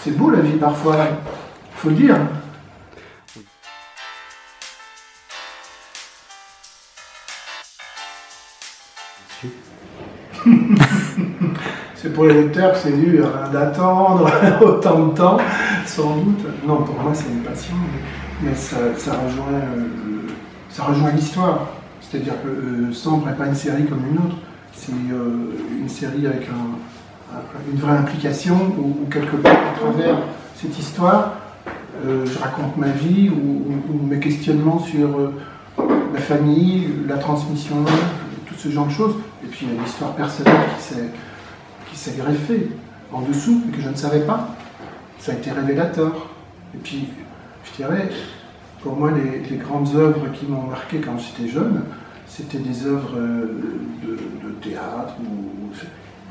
C'est beau la vie parfois, il faut le dire. C'est pour les lecteurs que c'est dur d'attendre autant de temps, sans doute. Non, pour moi c'est une passion, mais ça rejoint l'histoire. C'est-à-dire que Sambre n'est pas une série comme une autre, c'est une série avec une vraie implication, où quelque part, à travers cette histoire, je raconte ma vie, ou mes questionnements sur la famille, la transmission, tout ce genre de choses. Et puis il y a l'histoire personnelle qui s'est greffée en dessous, et que je ne savais pas. Ça a été révélateur. Et puis, je dirais, pour moi, les grandes œuvres qui m'ont marqué quand j'étais jeune, c'était des œuvres de théâtre,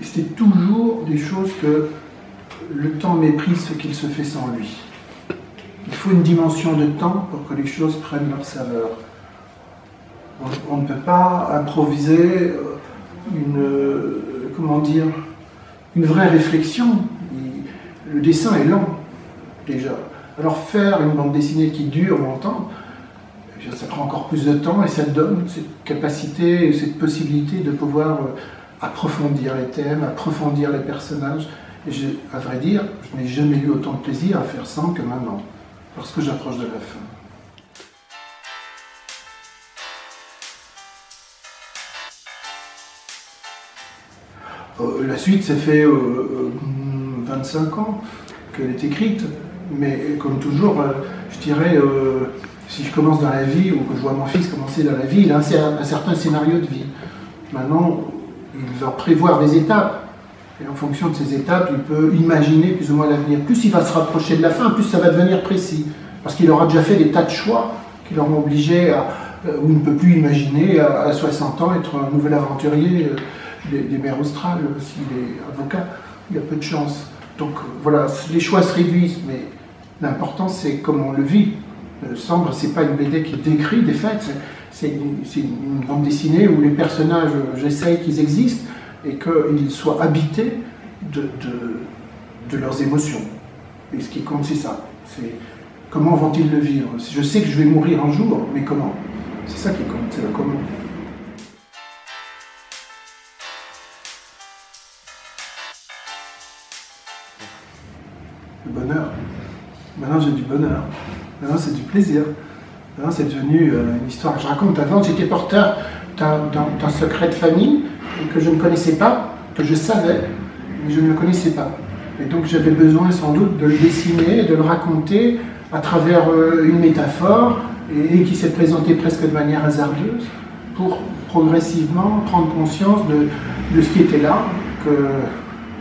et c'était toujours des choses que le temps méprise ce qu'il se fait sans lui. Il faut une dimension de temps pour que les choses prennent leur saveur. On ne peut pas improviser une vraie réflexion. Le dessin est lent, déjà. Alors faire une bande dessinée qui dure longtemps, ça prend encore plus de temps, et ça donne cette capacité, cette possibilité de pouvoir approfondir les thèmes, approfondir les personnages. Et à vrai dire, je n'ai jamais eu autant de plaisir à faire ça que maintenant, lorsque j'approche de la fin. La suite, ça fait 25 ans qu'elle est écrite, mais comme toujours, je dirais, si je commence dans la vie, ou que je vois mon fils commencer dans la vie, il a un certain scénario de vie. Maintenant, il va prévoir des étapes, et en fonction de ces étapes, il peut imaginer plus ou moins l'avenir. Plus il va se rapprocher de la fin, plus ça va devenir précis, parce qu'il aura déjà fait des tas de choix qui l'auront obligé où il ne peut plus imaginer à 60 ans être un nouvel aventurier des mers australes, s'il est avocat, il y a peu de chance. Donc voilà, les choix se réduisent, mais l'important c'est comment on le vit. Sambre, c'est pas une BD qui décrit des faits, c'est une bande dessinée où les personnages, j'essaye qu'ils existent et qu'ils soient habités de leurs émotions. Et ce qui compte, c'est ça. C'est comment vont-ils le vivre. Je sais que je vais mourir un jour, mais comment? C'est ça qui compte, c'est le comment. Le bonheur. Maintenant, j'ai du bonheur. Maintenant, c'est du plaisir. Maintenant, c'est devenu une histoire. Je raconte, avant, j'étais porteur d'un secret de famille que je ne connaissais pas, que je savais, mais je ne le connaissais pas. Et donc, j'avais besoin, sans doute, de le dessiner, de le raconter à travers une métaphore, et qui s'est présentée presque de manière hasardeuse, pour progressivement prendre conscience de ce qui était là,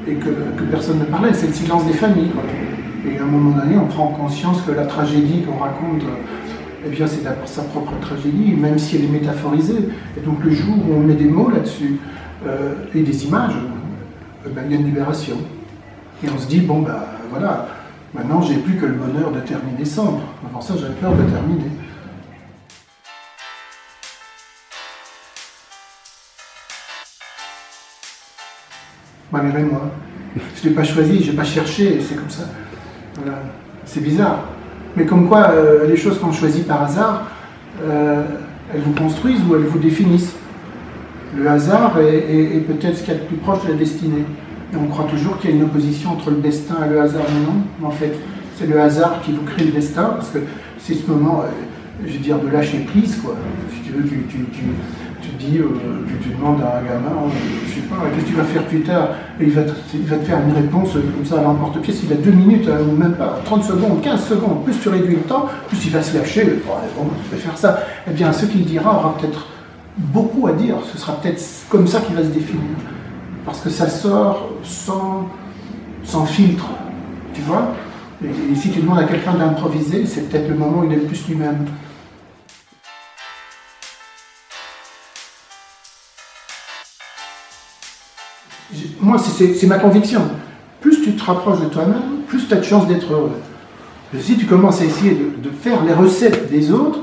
et que personne ne parlait. C'est le silence des familles, quoi. Et à un moment donné, on prend conscience que la tragédie qu'on raconte, eh bien, c'est sa propre tragédie, même si elle est métaphorisée. Et donc, le jour où on met des mots là-dessus, et des images, ben, il y a une libération. Et on se dit, bon, ben voilà, maintenant, j'ai plus que le bonheur de terminer Sambre. Avant ça, j'avais peur de terminer. Malgré moi. Je ne l'ai pas choisi, je n'ai pas cherché, c'est comme ça. Voilà. C'est bizarre. Mais comme quoi, les choses qu'on choisit par hasard, elles vous construisent ou elles vous définissent. Le hasard est peut-être ce qu'il y a de plus proche de la destinée. Et on croit toujours qu'il y a une opposition entre le destin et le hasard, mais non. En fait, c'est le hasard qui vous crée le destin, parce que c'est ce moment, je veux dire, de lâcher prise, quoi. Si tu veux, tu demandes à un gamin, je sais pas, qu'est-ce que tu vas faire plus tard? Et il va te faire une réponse comme ça à l'emporte-pièce, il a 2 minutes, ou même pas, 30 secondes, 15 secondes, plus tu réduis le temps, plus il va se lâcher, bon, je vais faire ça. Eh bien, ce qu'il dira aura peut-être beaucoup à dire, ce sera peut-être comme ça qu'il va se définir. Parce que ça sort sans filtre, tu vois? Et si tu demandes à quelqu'un d'improviser, c'est peut-être le moment où il est le plus lui-même. Moi, c'est ma conviction. Plus tu te rapproches de toi-même, plus tu as de chances d'être heureux. Et si tu commences à essayer de faire les recettes des autres,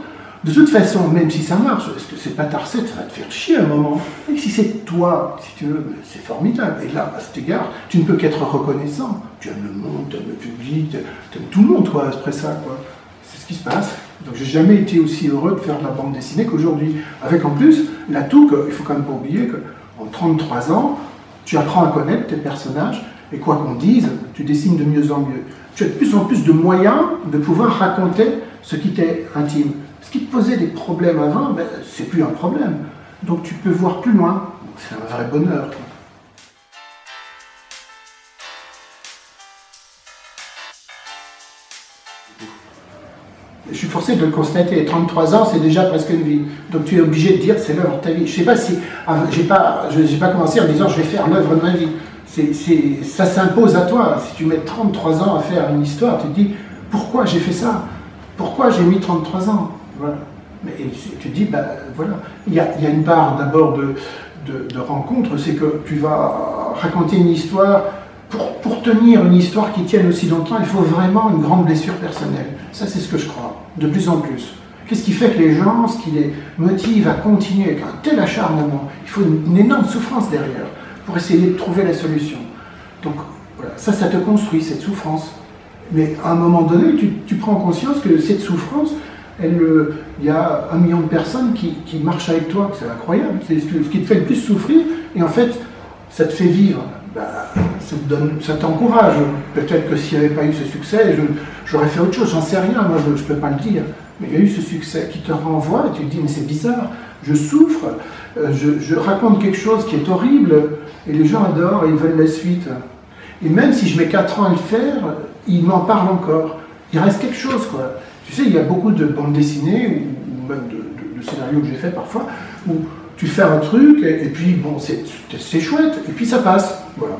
De toute façon, même si ça marche, c'est pas ta recette, ça va te faire chier à un moment. Et si c'est toi, si tu veux, c'est formidable. Et là, à cet égard, tu ne peux qu'être reconnaissant. Tu aimes le monde, tu aimes le public, tu aimes tout le monde, toi, après ça, quoi. C'est ce qui se passe. Donc j'ai jamais été aussi heureux de faire de la bande dessinée qu'aujourd'hui. Avec en plus l'atout qu'il faut quand même pas oublier qu'en 33 ans, tu apprends à connaître tes personnages, et quoi qu'on dise, tu dessines de mieux en mieux. Tu as de plus en plus de moyens de pouvoir raconter ce qui t'est intime. Ce qui te posait des problèmes avant, ben, c'est plus un problème. Donc tu peux voir plus loin. C'est un vrai bonheur. Je suis forcé de le constater. 33 ans, c'est déjà presque une vie. Donc tu es obligé de dire c'est l'œuvre de ta vie. Je sais pas si j'ai pas commencé en disant je vais faire l'œuvre de ma vie. Ça s'impose à toi. Si tu mets 33 ans à faire une histoire, tu te dis pourquoi j'ai fait ça? Pourquoi j'ai mis 33 ans? Voilà. Mais tu te dis, ben voilà, il y a une part d'abord de rencontre, c'est que tu vas raconter une histoire, pour tenir une histoire qui tienne aussi longtemps, il faut vraiment une grande blessure personnelle. Ça, c'est ce que je crois, de plus en plus. Qu'est-ce qui fait que les gens, ce qui les motive à continuer avec un tel acharnement, il faut une énorme souffrance derrière, pour essayer de trouver la solution. Donc, voilà, ça te construit, cette souffrance. Mais à un moment donné, tu prends conscience que cette souffrance, il y a 1 million de personnes qui marchent avec toi, c'est incroyable, c'est ce qui te fait le plus souffrir, et en fait, ça te fait vivre, bah, ça t'encourage. Peut-être que s'il n'y avait pas eu ce succès, j'aurais fait autre chose, j'en sais rien, moi je ne peux pas le dire, mais il y a eu ce succès qui te renvoie, et tu te dis, mais c'est bizarre, je souffre, je raconte quelque chose qui est horrible, et les gens adorent, et ils veulent la suite. Et même si je mets 4 ans à le faire, ils m'en parlent encore. Il reste quelque chose, quoi. Tu sais, il y a beaucoup de bandes dessinées, ou même de scénarios que j'ai fait parfois, où tu fais un truc, et puis, bon, c'est chouette, et puis ça passe, voilà.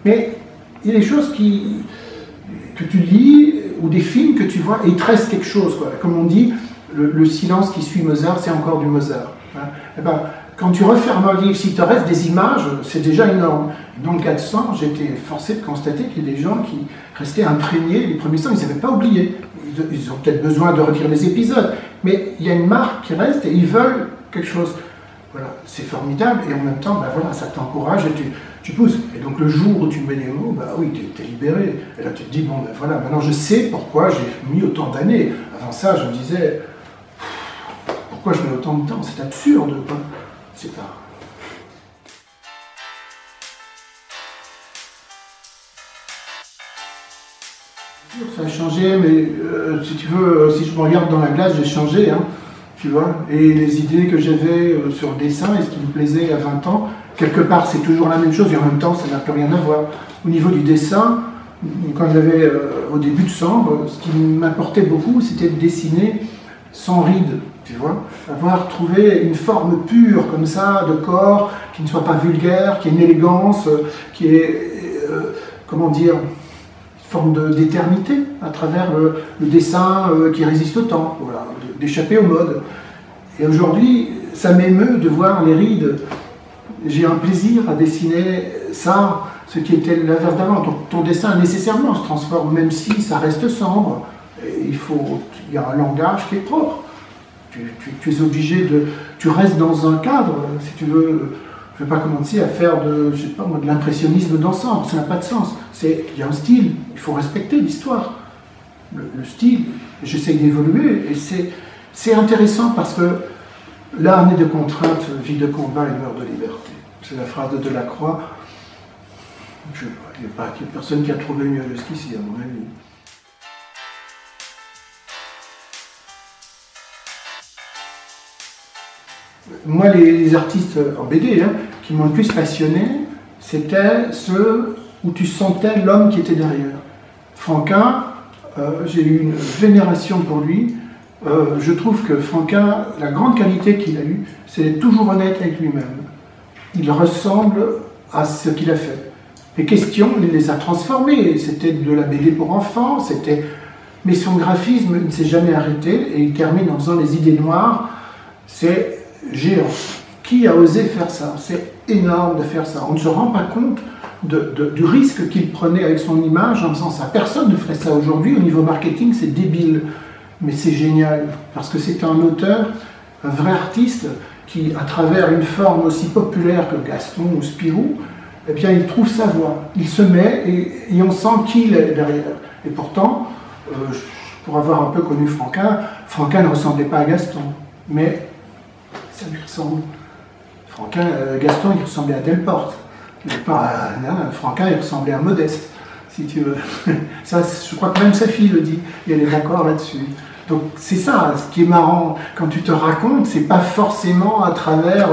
Mais il y a des choses que tu lis, ou des films que tu vois, et il te reste quelque chose, quoi. Comme on dit, le silence qui suit Mozart, c'est encore du Mozart. Hein. Et ben, quand tu refermes un livre, s'il te reste des images, c'est déjà énorme. Dans le cas de Sang, j'ai été forcé de constater qu'il y a des gens qui restaient imprégnés. Les premiers Sang, ils n'avaient pas oublié. Ils ont peut-être besoin de relire les épisodes, mais il y a une marque qui reste et ils veulent quelque chose. Voilà, c'est formidable et en même temps, ben voilà, ça t'encourage et tu pousses. Et donc le jour où tu mets les mots, bah oui, tu es libéré. Et là tu te dis, bon ben voilà, maintenant je sais pourquoi j'ai mis autant d'années. Avant ça, je me disais, pourquoi je mets autant de temps? C'est absurde, quoi. C'est pas... Ça a changé, mais si tu veux, si je me regarde dans la glace, j'ai changé, hein, tu vois. Et les idées que j'avais sur le dessin et ce qui me plaisait à 20 ans, quelque part c'est toujours la même chose et en même temps ça n'a plus rien à voir. Au niveau du dessin, quand j'avais au début de Sambre, ce qui m'importait beaucoup, c'était de dessiner sans rides, tu vois. Avoir trouvé une forme pure comme ça, de corps, qui ne soit pas vulgaire, qui ait une élégance, qui ait, comment dire, forme d'éternité à travers le dessin qui résiste au temps, voilà, d'échapper aux modes. Et aujourd'hui, ça m'émeut de voir les rides. J'ai un plaisir à dessiner ça, ce qui était l'inverse d'avant. Ton dessin nécessairement se transforme, même si ça reste sombre. Et il y a un langage qui est propre. Tu es obligé de... Tu restes dans un cadre, si tu veux... Je ne vais pas commencer à faire de l'impressionnisme d'ensemble, ça n'a pas de sens. Il y a un style, il faut respecter l'histoire. Le style, j'essaye d'évoluer, et c'est intéressant parce que l'année de contrainte, vie de combat et meurt de liberté. C'est la phrase de Delacroix. Il n'y a personne qui a trouvé mieux jusqu'ici, à mon avis. Moi, les artistes en BD qui m'ont le plus passionné, c'était ceux où tu sentais l'homme qui était derrière. Franquin, j'ai eu une vénération pour lui. Je trouve que Franquin, la grande qualité qu'il a eue, c'est d'être toujours honnête avec lui-même. Il ressemble à ce qu'il a fait. Les questions, il les a transformées. C'était de la BD pour enfants, mais son graphisme ne s'est jamais arrêté et il termine en faisant les idées noires. C'est géant. Qui a osé faire ça? C'est énorme de faire ça. On ne se rend pas compte du risque qu'il prenait avec son image en faisant ça. Personne ne ferait ça aujourd'hui. Au niveau marketing, c'est débile. mais c'est génial, parce que c'est un auteur, un vrai artiste, qui, à travers une forme aussi populaire que Gaston ou Spirou, eh bien, il trouve sa voix. Il se met et on sent qui il est derrière. Et pourtant, pour avoir un peu connu Franquin, Franquin ne ressemblait pas à Gaston, mais ça lui ressemble. Gaston, il ressemblait à Delporte. Franquin, il ressemblait à Modeste, si tu veux. Ça, je crois que même sa fille le dit, et elle est d'accord là-dessus. Donc c'est ça, ce qui est marrant, quand tu te racontes, c'est pas forcément à travers,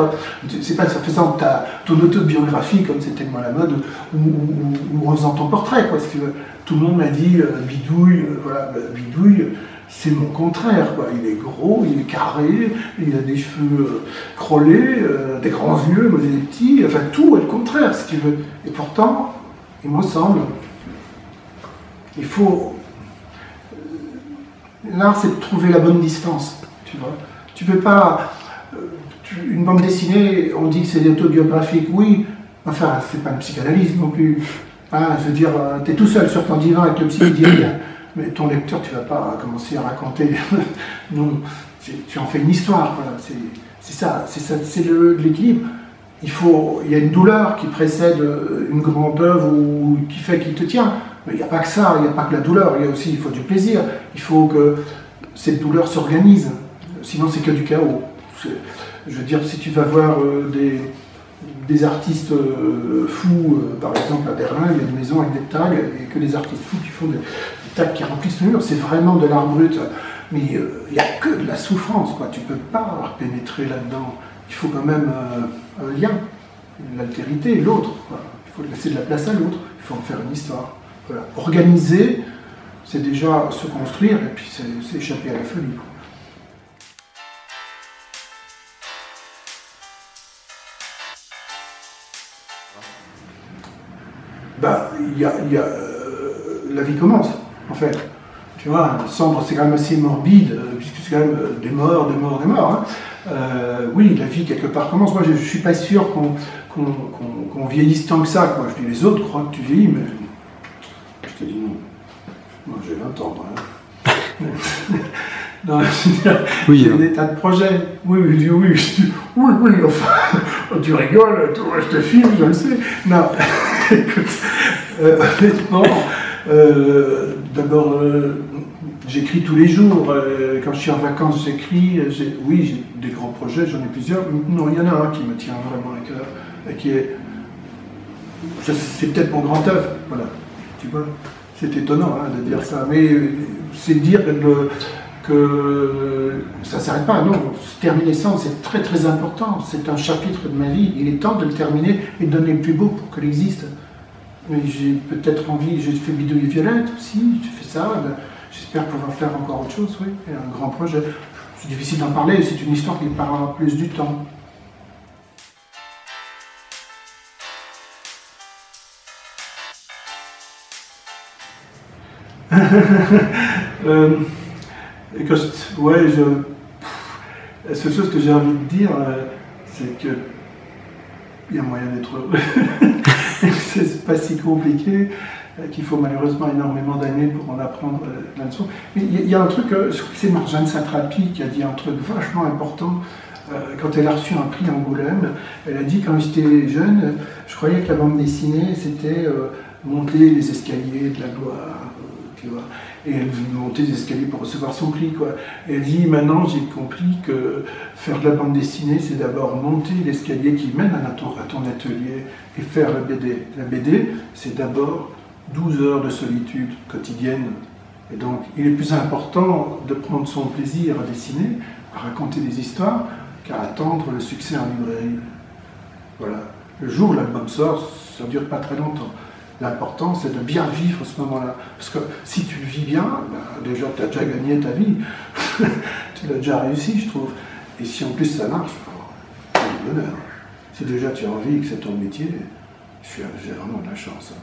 c'est pas en faisant ton autobiographie, comme c'est tellement la mode, ou en faisant ton portrait, quoi, si tu veux. Tout le monde m'a dit, Bidouille, voilà, Bidouille, c'est mon contraire, quoi. Il est gros, il est carré, il a des cheveux crôlés, des grands yeux, moi j'ai des petits, enfin tout est le contraire, si tu veux. Et pourtant, il me semble, il faut... L'art, c'est de trouver la bonne distance, tu vois. Tu peux pas... une bande dessinée, on dit que c'est autobiographique, oui, enfin, c'est pas une psychanalyse non plus. Hein, je veux dire, tu es tout seul sur ton divan avec le psy qui dit rien. Mais ton lecteur, tu vas pas commencer à raconter. Non, tu en fais une histoire, voilà. C'est ça, c'est l'équilibre. Il y a une douleur qui précède une grande œuvre ou qui fait qu'il te tient. Mais il n'y a pas que ça, il n'y a pas que la douleur, il faut du plaisir. Il faut que cette douleur s'organise. Sinon, c'est que du chaos. Je veux dire, si tu vas voir des artistes fous, par exemple à Berlin, il y a une maison avec des tags, et que des artistes fous qui font des tags qui remplissent le mur, c'est vraiment de l'art brut. Mais il n'y a que de la souffrance, quoi. Tu ne peux pas pénétrer là-dedans. Il faut quand même un lien, l'altérité, l'autre. Il faut laisser de la place à l'autre, il faut en faire une histoire. Voilà. Organiser, c'est déjà se construire, et puis c'est échapper à la folie, quoi. Bah, la vie commence, en fait. Tu vois, Cendre, c'est quand même assez morbide, puisque c'est quand même des morts. Hein. Oui, la vie, quelque part, commence. Moi, je ne suis pas sûr qu'on vieillisse tant que ça, quoi. Je dis, les autres croient que tu vieillis, mais je te dis non. Moi, j'ai 20 ans, hein. Non, oui, j'ai des tas de projets. Oui, enfin, tu rigoles, toi, je te filme, je le sais. Non, écoute, honnêtement, d'abord, j'écris tous les jours. Quand je suis en vacances, j'écris. Oui, j'ai des grands projets, j'en ai plusieurs. Non, il y en a un qui me tient vraiment à cœur, qui est... C'est peut-être mon grand œuvre, voilà, tu vois. C'est étonnant hein, de dire ça, mais c'est dire que ça ne s'arrête pas. Non, terminer ça, c'est très très important. C'est un chapitre de ma vie. Il est temps de le terminer et de donner le plus beau pour qu'il existe. Mais j'ai peut-être envie, j'ai fait Bidouille et Violette aussi, j'ai fait ça. J'espère pouvoir faire encore autre chose, oui. Et un grand projet. C'est difficile d'en parler, c'est une histoire qui parlera plus du temps. La seule chose que j'ai envie de dire, c'est que il y a moyen d'être heureux. C'est pas si compliqué, qu'il faut malheureusement énormément d'années pour en apprendre la leçon. Mais il y a un truc, c'est Marjane Satrapi qui a dit un truc vachement important quand elle a reçu un prix Angoulême. Elle a dit, quand j'étais jeune, je croyais que la bande dessinée, c'était monter les escaliers de la gloire, tu vois. Et elle montait des escaliers pour recevoir son prix, quoi. Et elle dit, maintenant j'ai compris que faire de la bande dessinée, c'est d'abord monter l'escalier qui mène à ton atelier et faire la BD. La BD, c'est d'abord 12 heures de solitude quotidienne. Et donc, il est plus important de prendre son plaisir à dessiner, à raconter des histoires, qu'à attendre le succès en librairie. Voilà. Le jour où l'album sort, ça ne dure pas très longtemps. L'important, c'est de bien vivre ce moment-là. Parce que si tu le vis bien, ben, déjà, tu as déjà gagné ta vie. Tu l'as déjà réussi, je trouve. Et si en plus ça marche, c'est du bonheur. Si déjà tu as envie que c'est ton métier, j'ai vraiment de la chance. Hein.